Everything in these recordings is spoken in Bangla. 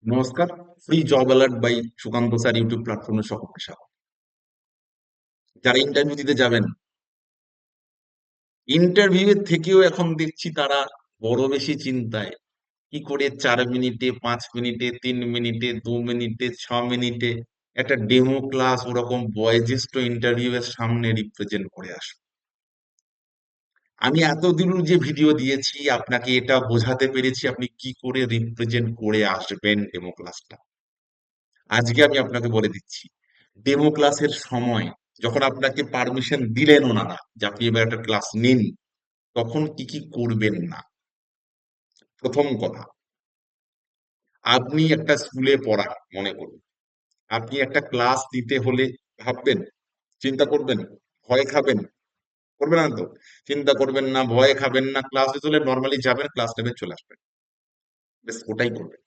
নমস্কার। Free job alert by Sukanta sir YouTube প্ল্যাটফর্মে সকলকে স্বাগত। যারা ইন্টারভিউ দিতে যাবেন, ইন্টারভিউ এর থেকেও এখন দেখছি তারা বড় বেশি চিন্তায় কি করে 4 মিনিটে, 5 মিনিটে, 3 মিনিটে, 2 মিনিটে, 6 মিনিটে একটা ডেমো ক্লাস ওরকম বয়োজ্যেষ্ঠ ইন্টারভিউ এর সামনে রিপ্রেজেন্ট করে আসবে। আমি এতদিন যে ভিডিও দিয়েছি আপনাকে এটা বোঝাতে পেরেছি আপনি কি করে রিপ্রেজেন্ট করে আসবেন ডেমো ক্লাসটা। আজকে আমি আপনাকে বলে দিচ্ছি ডেমো ক্লাসের সময় যখন আপনাকে পারমিশন দিলেন ওনারা যে আপনি এবার একটা ক্লাস নিন, তখন কি কি করবেন না। প্রথম কথা, আপনি একটা স্কুলে পড়ান, মনে করুন আপনি একটা ক্লাস দিতে হলে ভাববেন, চিন্তা করবেন, ভয় খাবেন, করবেন না তো? চিন্তা করবেন না, ভয় খাবেন না, ক্লাস দিতে হলে নর্মালি যাবেন, ক্লাস নেবেন, চলে আসবেন। বেশ, ওটাই করবেন।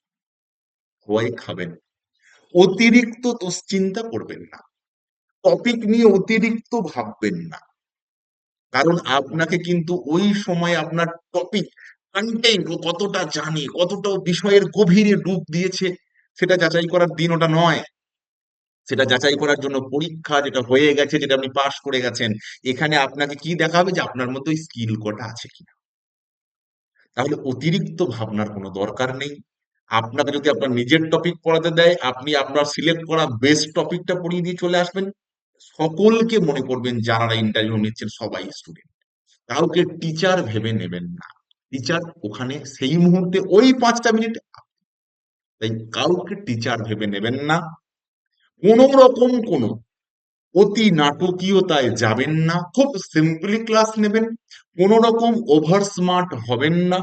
ভয় খাবেন, অতিরিক্ত দুশ্চিন্তা করবেন না, টপিক নিয়ে অতিরিক্ত ভাববেন না। কারণ আপনাকে কিন্তু ওই সময় আপনার টপিক কন্টেন্ট ও কতটা জানে, কতটা বিষয়ের গভীরে ডুব দিয়েছে সেটা যাচাই করার দিন ওটা নয়। সেটা যাচাই করার জন্য পরীক্ষা যেটা হয়ে গেছে, যেটা আপনি পাস করে গেছেন, এখানে আপনাকে কি দেখাবে যে আপনার মধ্যে ওই স্কিল কটা আছে কিনা। তাহলে অতিরিক্ত ভাবনার কোনো দরকার নেই। আপনাকে যদি আপনার নিজের টপিক পড়াতে দেয়, আপনি আপনার সিলেক্ট করা বেস্ট টপিকটা পড়িয়ে দিয়ে চলে আসবেন। সকলকে মনে করবেন যারা ইন্টারভিউ নিচ্ছেন সবাই স্টুডেন্ট। কাউকে টিচার ভেবে নেবেন না। টিচার ওখানে সেই মুহূর্তে ওই 5টা মিনিট, তাই কাউকে টিচার ভেবে নেবেন না। কোন রকম কোনো অতি নাটকীয়তায় যাবেন না, খুব সিম্পলি ক্লাস নেবেন। কোন রকম ওভার স্মার্ট হবেন না,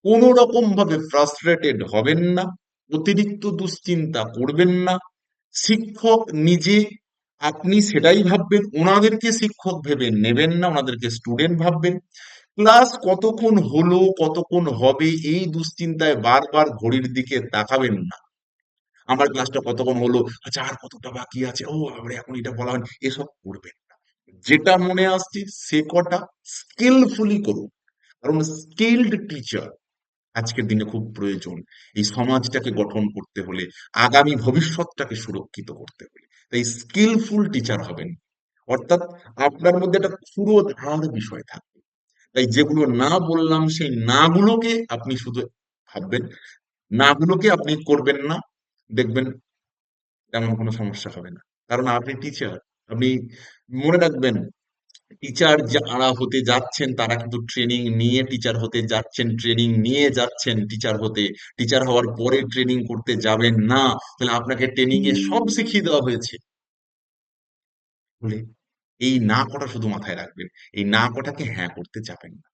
কোন রকম ভাবে ফ্রাস্ট্রেটেড হবেন না, অতিরিক্ত দুশ্চিন্তা করবেন না। শিক্ষক নিজে, আপনি সেটাই ভাববেন, ওনাদেরকে শিক্ষক ভেবে নেবেন না, ওনাদেরকে স্টুডেন্ট ভাববেন। ক্লাস কতক্ষণ হলো, কতক্ষণ হবে, এই দুশ্চিন্তায় বারবার ঘড়ির দিকে তাকাবেন না। আমার ক্লাসটা কতক্ষণ হলো, আচ্ছা আর কতটা বাকি আছে, ও আবার এখন এটা বলা হয়নি, এসব করবেন না। যেটা মনে আসছে সে কটা স্কিলফুলি করুন। কারণ স্কিলড টিচার আজকের দিনে খুব প্রয়োজন এই সমাজটাকে গঠন করতে হলে, আগামী ভবিষ্যৎটাকে সুরক্ষিত করতে হলে। তাই স্কিলফুল টিচার হবেন, অর্থাৎ আপনার মধ্যে একটা পুরো বিষয় থাকবে। তাই যেগুলো না বললাম সেই না গুলোকে আপনি শুধু ভাববেন, না গুলোকে আপনি করবেন না, দেখবেন তেমন কোনো সমস্যা হবে না। কারণ আপনি টিচার। আপনি মনে রাখবেন, টিচার যারা হতে যাচ্ছেন তারা কিন্তু ট্রেনিং নিয়ে টিচার হতে যাচ্ছেন, ট্রেনিং নিয়ে যাচ্ছেন টিচার হতে। টিচার হওয়ার পরে ট্রেনিং করতে যাবেন না। তাহলে আপনাকে ট্রেনিং এ সব শিখিয়ে দেওয়া হয়েছে বলে এই না কটা শুধু মাথায় রাখবেন। এই না কটাকে হ্যাঁ করতে যাবেন না।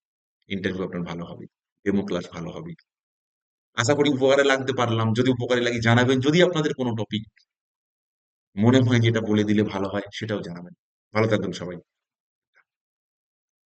ইন্টারভিউ আপনার ভালো হবে, ডেমো ক্লাস ভালো হবে। আশা করি উপকারে লাগতে পারলাম। যদি উপকারে লাগে জানাবেন। যদি আপনাদের কোনো টপিক মনে হয় যেটা বলে দিলে ভালো হয়, সেটাও জানাবেন। ভালো থাকবেন সবাই।